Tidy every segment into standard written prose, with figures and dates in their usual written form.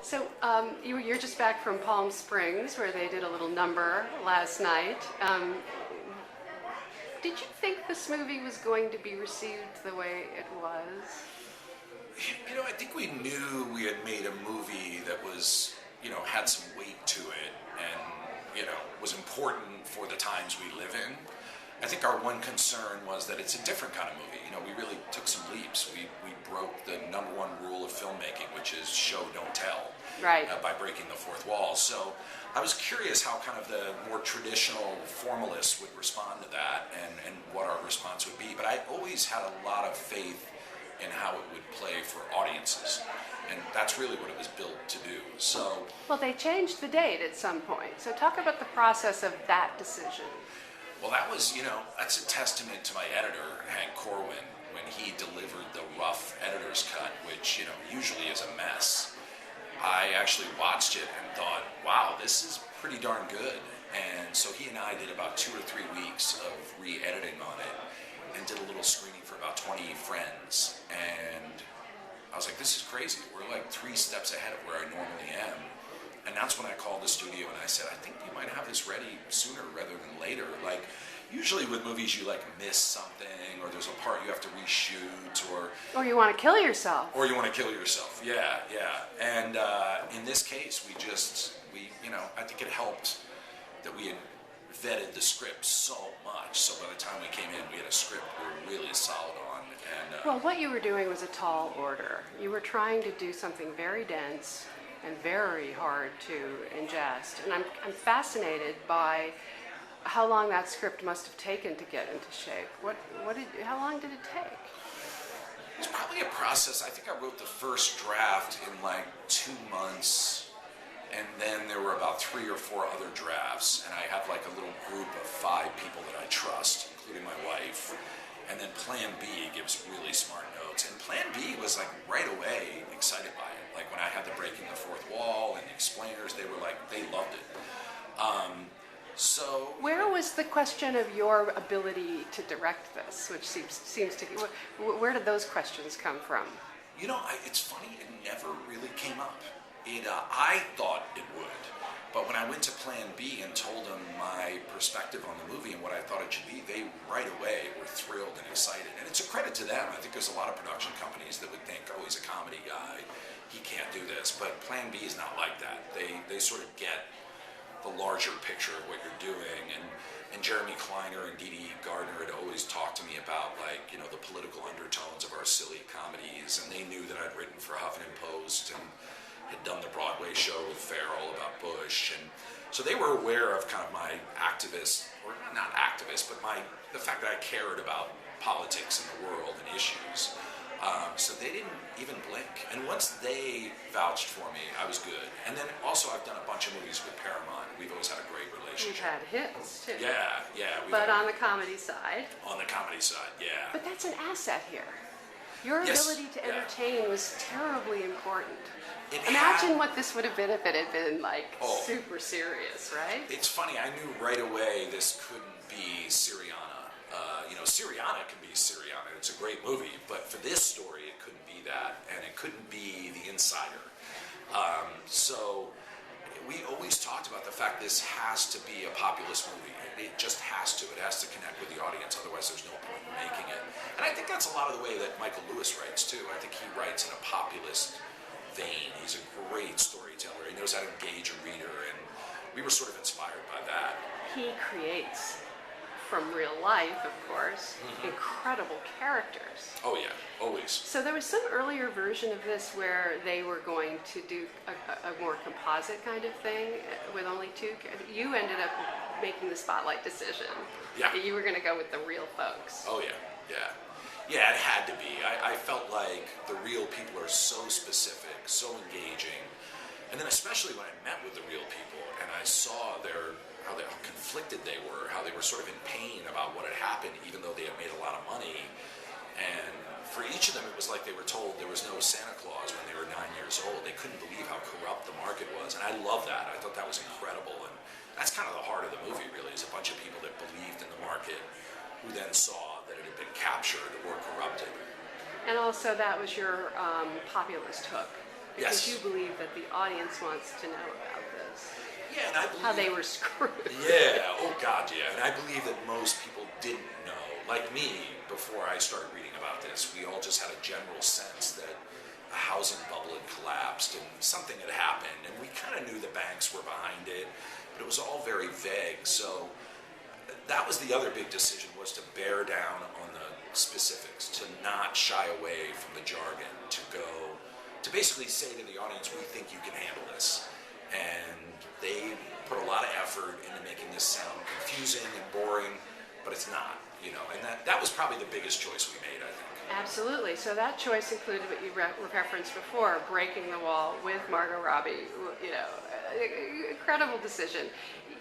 So you're just back from Palm Springs, where they did a little number last night. Did you think this movie was going to be received the way it was? I think we knew we had made a movie that was, had some weight to it and, was important for the times we live in. I think our one concern was that it's a different kind of movie. We really took some leaps. We broke the number one rule of filmmaking, which is show, don't tell, right? By breaking the fourth wall. So I was curious how kind of the more traditional formalists would respond to that and what our response would be. But I always had a lot of faith in how it would play for audiences. And that's really what it was built to do. So, well, they changed the date at some point. So talk about the process of that decision. Well, that was, that's a testament to my editor, Hank Corwin, when he delivered the rough editor's cut, which, usually is a mess. I actually watched it and thought, wow, this is pretty darn good. And so he and I did about 2 or 3 weeks of re-editing on it and did a little screening for about 20 friends. And I was like, this is crazy. We're like 3 steps ahead of where I normally am. And that's when I called the studio and I said, I think you might have this ready sooner rather than later. Like, usually with movies you miss something, or there's a part you have to reshoot, or you want to kill yourself. Yeah. And in this case, I think it helped that we had vetted the script so much. So by the time we came in, we had a script we were really solid on. And well, what you were doing was a tall order. You were trying to do something very dense and very hard to ingest. And I'm fascinated by how long that script must have taken to get into shape. How long did it take? It was probably a process. I think I wrote the first draft in 2 months, and then there were about 3 or 4 other drafts, and I have a little group of 5 people that I trust, including my wife. And then Plan B gives really smart notes. And Plan B was right away excited by it. When I had the breaking the fourth wall and the explainers, they loved it. So where was the question of your ability to direct this, which seems to where did those questions come from? It's funny, it never really came up. I thought it would, but when I went to Plan B and told them my perspective on the movie and what I thought it should be, they right away were thrilled and excited. And it's a credit to them. I think there's a lot of production companies that would think, oh, he's a comedy guy, he can't do this. But Plan B is not like that. They sort of get the larger picture of what you're doing. And Jeremy Kleiner and Dee Dee Gardner had always talked to me about the political undertones of our silly comedies. And they knew that I'd written for Huffington Post and had done the Broadway show with Farrell about Bush. And so they were aware of kind of my activist, or not activist, but the fact that I cared about politics in the world and issues. So they didn't even blink. And once they vouched for me, I was good. And then also I've done a bunch of movies with Paramount. We've always had a great relationship. You've had hits, too. Yeah. But on the comedy side. On the comedy side, yeah. But that's an asset here. Your ability to entertain was terribly important. Imagine what this would have been if it had been super serious, right? It's funny, I knew right away this couldn't be Syriana. Syriana can be Syriana. It's a great movie, but for this story, it couldn't be that, and it couldn't be The Insider. So we always talked about the fact this has to be a populist movie. It just has to. It has to connect with the audience, otherwise there's no point in making it. And I think that's a lot of the way that Michael Lewis writes, too. I think he writes in a populist vein. He's a great storyteller. He knows how to engage a reader, and we were sort of inspired by that. He creates, from real life, of course, incredible characters. Oh, yeah, always. So there was some earlier version of this where they were going to do a more composite kind of thing with only 2. You ended up making the spotlight decision. Yeah. You were going to go with the real folks. Oh, yeah. Yeah, it had to be. I felt like the real people are so specific, so engaging. And then especially when I met with the real people and I saw how conflicted they were sort of in pain about what had happened, even though they had made a lot of money. And for each of them, it was like they were told there was no Santa Claus when they were 9 years old. They couldn't believe how corrupt the market was. And I love that. I thought that was incredible. And that's kind of the heart of the movie, really, is a bunch of people that believed in the market who then saw that it had been captured or corrupted. And also that was your populist hook. because Yes. you believe that the audience wants to know about this, Yeah, and I believe how they were screwed. Yeah, oh God, yeah. And I believe that most people didn't know. Like me, before I started reading about this, we all just had a general sense that a housing bubble had collapsed and something had happened. And we kind of knew the banks were behind it, but it was all very vague. So that was the other big decision, was to bear down on the specifics, to not shy away from the jargon, to basically say to the audience, we think you can handle this. And they put a lot of effort into making this sound confusing and boring, but it's not, and that was probably the biggest choice we made, I think. Absolutely. So that choice included what you referenced before, breaking the wall with Margot Robbie. Incredible decision.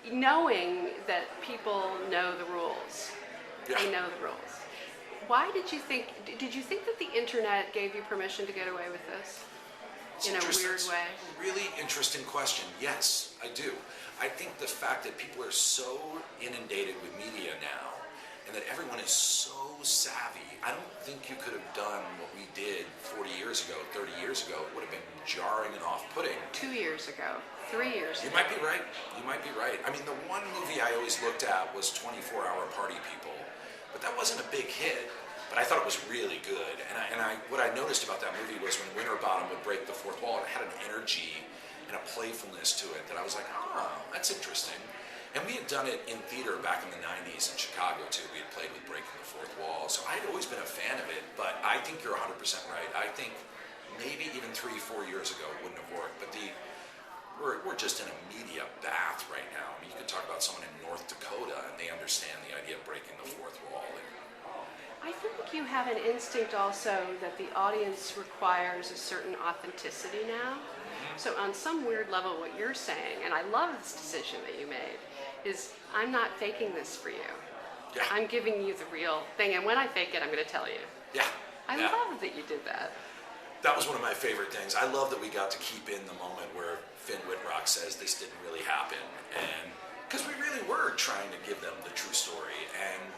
Knowing that people know the rules. Yeah. They know the rules. Why did you think that the internet gave you permission to get away with this? In a weird way? Really interesting question. Yes, I do. I think the fact that people are so inundated with media now, and that everyone is so savvy, I don't think you could have done what we did 40 years ago, 30 years ago. It would have been jarring and off-putting. 2 years ago, 3 years ago. You might be right. You might be right. I mean, the one movie I always looked at was 24-Hour Party People, but that wasn't a big hit. But I thought it was really good. And what I noticed about that movie was when Winterbottom would break the fourth wall, it had an energy and a playfulness to it that I was like, oh, that's interesting. And we had done it in theater back in the 90s in Chicago, too. We had played with Breaking the Fourth Wall. So I had always been a fan of it. But I think you're 100% right. I think maybe even 3-4 years ago it wouldn't have worked. But we're just in a media bath right now. I mean, you could talk about someone in North Dakota, and they understand the idea of breaking the fourth wall. I think you have an instinct also that the audience requires a certain authenticity now. So on some weird level, what you're saying, and I love this decision that you made, is I'm not faking this for you. Yeah. I'm giving you the real thing, and when I fake it, I'm going to tell you. Yeah. I love that you did that. That was one of my favorite things. I love that we got to keep in the moment where Finn Wittrock says this didn't really happen, and because we really were trying to give them the true story.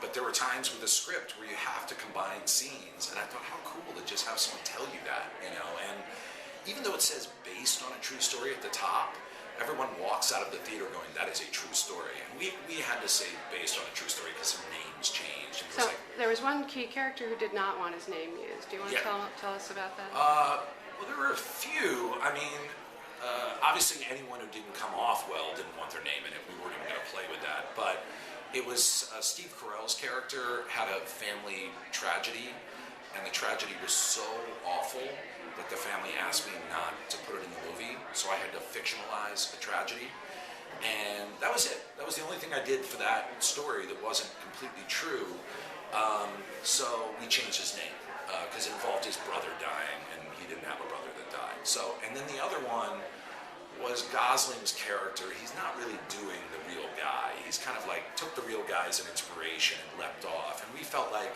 But there were times with a script where you have to combine scenes, and I thought, how cool to just have someone tell you that, And even though it says based on a true story at the top, everyone walks out of the theater going, that is a true story. And we had to say based on a true story because some names changed. And So there was one key character who did not want his name used. Do you want to tell us about that? Well, there were a few. I mean, obviously anyone who didn't come off well didn't want their name in it. We weren't even going to play with that. But it was Steve Carell's character had a family tragedy, and the tragedy was so awful that the family asked me not to put it in the movie, so I had to fictionalize the tragedy. And that was it. That was the only thing I did for that story that wasn't completely true. So we changed his name because it involved his brother dying, and he didn't have a brother that died. So, and then the other one was Gosling's character. He's not really doing the real guy. He's kind of like took the real guy as an inspiration and leapt off. And we felt like,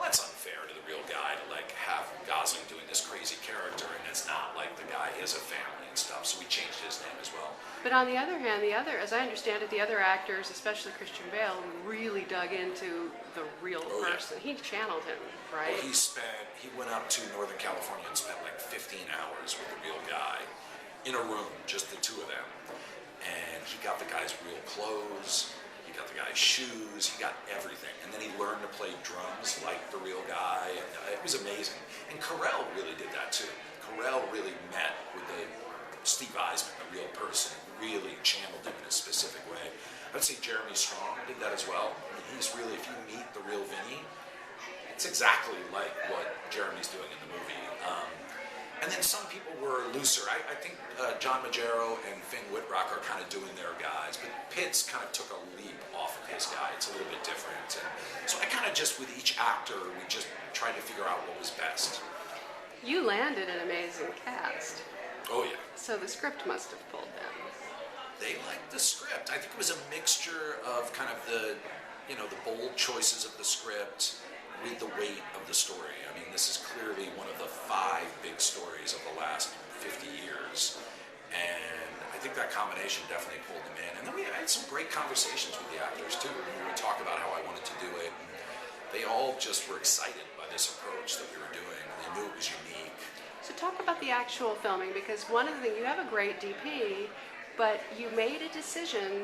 well, that's unfair to the real guy to like have Gosling doing this crazy character, and it's not like the guy. He has a family and stuff. So we changed his name as well. But on the other hand, as I understand it, the other actors, especially Christian Bale, really dug into the real person. Yeah. He channeled him, right? Well, he went up to Northern California and spent like 15 hours with the real guy in a room, just the two of them. And he got the guy's real clothes, he got the guy's shoes, he got everything. And then he learned to play drums like the real guy. And it was amazing. And Carell really did that too. Carell really met with Steve Eisman, the real person, really channeled him in a specific way. I'd say Jeremy Strong did that as well. I mean, he's really, if you meet the real Vinny, it's exactly like what Jeremy's doing in the movie. And then some people were looser. I think John Magero and Finn Wittrock are kind of doing their guys, but Pitts kind of took a leap off of his guy. It's a little bit different. And so I kind of just, with each actor, we just tried to figure out what was best. You landed an amazing cast. Oh, yeah. So the script must have pulled them. They liked the script. I think it was a mixture of kind of the bold choices of the script with the weight of the story. I mean, this is clearly one of the 5 big stories of the last 50 years. And I think that combination definitely pulled them in. And then we had some great conversations with the actors, too. We would talk about how I wanted to do it. And they all just were excited by this approach that we were doing. They knew it was unique. So talk about the actual filming, because one of the things, you have a great DP, but you made a decision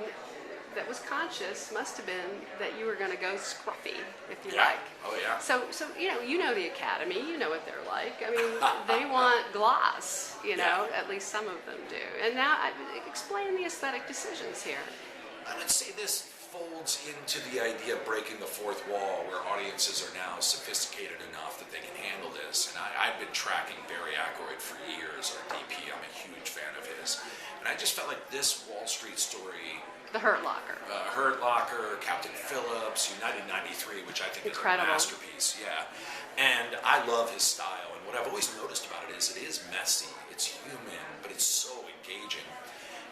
that was conscious, must have been, that you were going to go scruffy, if you like. Oh yeah. So you know the Academy, you know what they're like. I mean, they want gloss, at least some of them do. And now, explain the aesthetic decisions here. I would say this folds into the idea of breaking the fourth wall, where audiences are now sophisticated enough that they can handle this. And I've been tracking Barry Ackroyd for years, our DP. I'm a huge fan of his. And I just felt like this Wall Street story... The Hurt Locker. Hurt Locker, Captain Phillips, United 93, which I think Incredible. is a masterpiece. Yeah. And I love his style. And what I've always noticed about it is messy, it's human, but it's so engaging.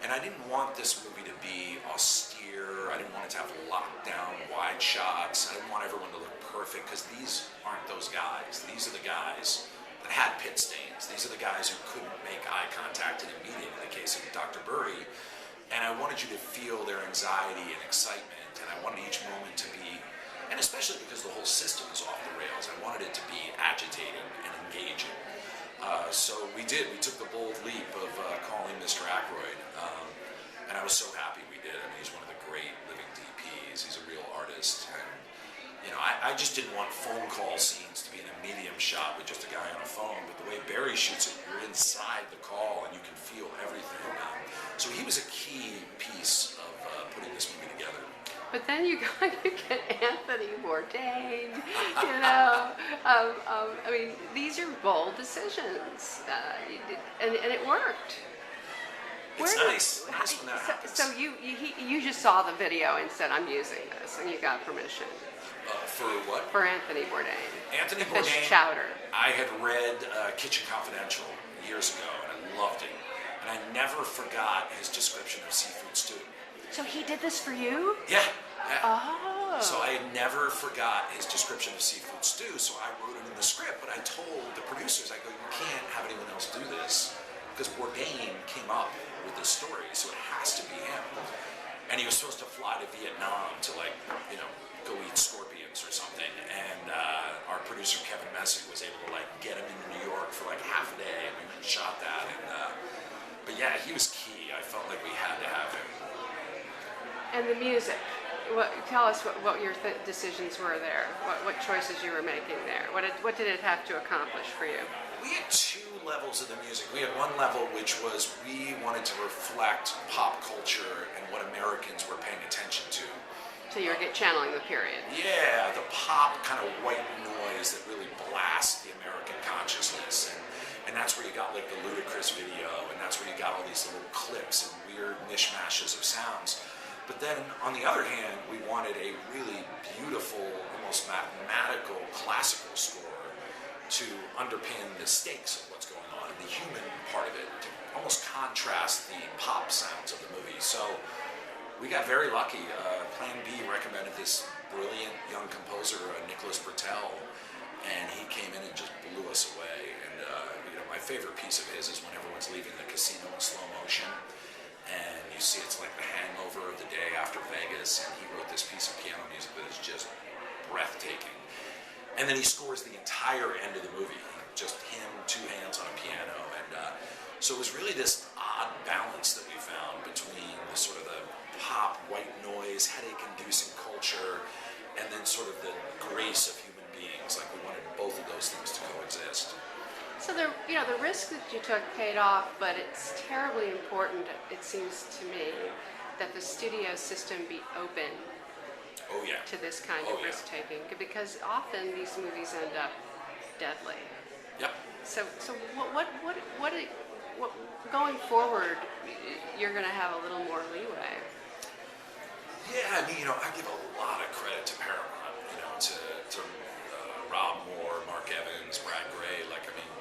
And I didn't want this movie to be austere. I didn't want it to have lockdown, wide shots. I didn't want everyone to look perfect, because these aren't those guys. These are the guys that had pit stains. These are the guys who couldn't make eye contact in a meeting, in the case of Dr. Burry. And I wanted you to feel their anxiety and excitement, and I wanted each moment to be, and especially because the whole system is off the rails, I wanted it to be agitating and engaging. So we did. We took the bold leap of calling Mr. Ackroyd, and I was so happy we did. I mean, he's one of the great living DPs. He's a real artist. And, I just didn't want phone call scenes to be in a medium shot with just a guy on a phone, but the way Barry shoots it, you're inside the call and you can feel everything. So he was a key piece of putting this movie together. But then you get Anthony Bourdain, I mean, these are bold decisions, and it worked. It's nice when that happens. So you just saw the video and said, I'm using this, and you got permission. For what? For Anthony Bourdain. Anthony Fish Bourdain. chowder. I had read Kitchen Confidential years ago, and I loved it. And I never forgot his description of seafood stew. So he did this for you? Yeah. Oh. So I never forgot his description of seafood stew, so I wrote it in the script, but I told the producers, I go, you can't have anyone else do this, because Bourdain came up with this story, so it has to be him. And he was supposed to fly to Vietnam to, go eat scorpions or something, and our producer Kevin Messick was able to get him into New York for half a day, and we went and shot that. And but yeah, he was key. I felt like we had to have him. And the music. Tell us what your decisions were there. What choices you were making there. What did it have to accomplish for you? We had two levels of the music. We had one level which was we wanted to reflect pop culture and what Americans were paying attention to. So you were channeling the period. Yeah, the pop kind of white noise that really blasts the American consciousness. And that's where you got the Ludacris video, and that's where you got all these little clips and weird mishmashes of sounds. But then, on the other hand, we wanted a really beautiful, almost mathematical, classical score to underpin the stakes of what's going on, and the human part of it, to almost contrast the pop sounds of the movie. So we got very lucky. Plan B recommended this brilliant young composer, Nicholas Bertel, and he came in and just blew us away. And my favorite piece of his is when everyone's leaving the casino in slow motion, and you see it's like the hangover of the day after Vegas, and he wrote this piece of piano music that is just breathtaking. And then he scores the entire end of the movie, just him, two hands on a piano. And so it was really this odd balance that we found between the sort of the pop, white noise, headache-inducing culture, and then sort of the grace of human beings. We wanted both of those things to coexist. So the risk that you took paid off, but it's terribly important, it seems to me, that the studio system be open to this kind of risk-taking, because often these movies end up deadly. Yep. So what going forward, you're going to have a little more leeway. Yeah, I give a lot of credit to Paramount, to Rob Moore, Mark Evans, Brad Gray,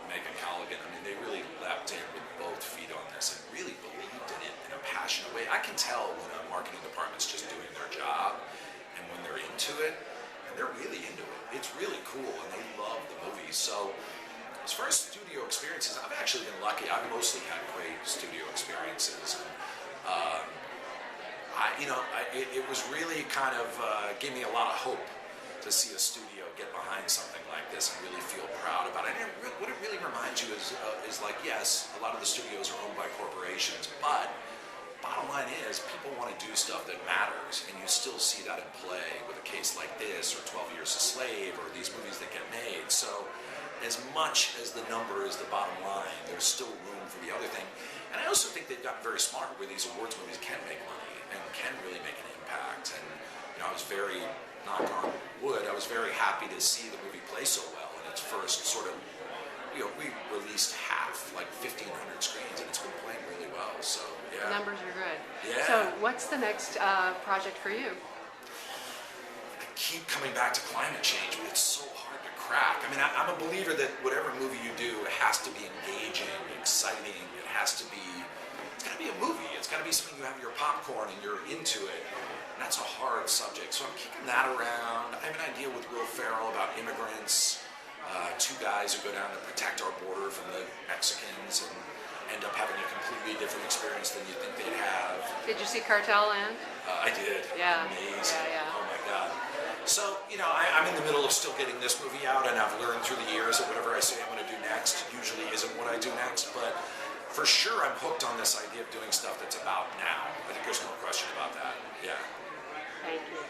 Megan Colligan. They really leapt in with both feet on this and really believed in it in a passionate way. I can tell when a marketing department's just doing their job and when they're into it, and they're really into it. It's really cool, and they love the movie. So as far as studio experiences, I've actually been lucky. I've mostly had great studio experiences. It was really kind of gave me a lot of hope to see a studio get behind something like this and really feel proud about it. And what it really reminds you is like, yes, a lot of the studios are owned by corporations, but bottom line is people want to do stuff that matters, and you still see that in play with a case like this, or 12 Years a Slave, or these movies that get made. So as much as the number is the bottom line, there's still room for the other thing. And I also think they've gotten very smart where these awards movies can make money and can really make an impact. And I was very, knock on wood, I was very happy to see the movie play so well in its first sort of, we released half, like 1,500 screens, and it's been playing really well. So yeah, The numbers are good. Yeah. So what's the next project for you? I keep coming back to climate change, but it's so hard to crack. I mean, I'm a believer that whatever movie you do, it has to be engaging, exciting. It has to be, it's got to be a movie. It's got to be something you have your popcorn and you're into it. And that's a hard subject. So I'm kicking that around. I have an idea with Will Ferrell about immigrants, two guys who go down to protect our border from the Mexicans and end up having a completely different experience than you think they'd have. Did you see Cartel Land? I did. Yeah. Amazing. Yeah. Oh my God. So, I'm in the middle of still getting this movie out, and I've learned through the years that whatever I say I'm going to do next usually isn't what I do next, but for sure I'm hooked on this idea of doing stuff that's about now. I think there's no question about that. Yeah. Thank you.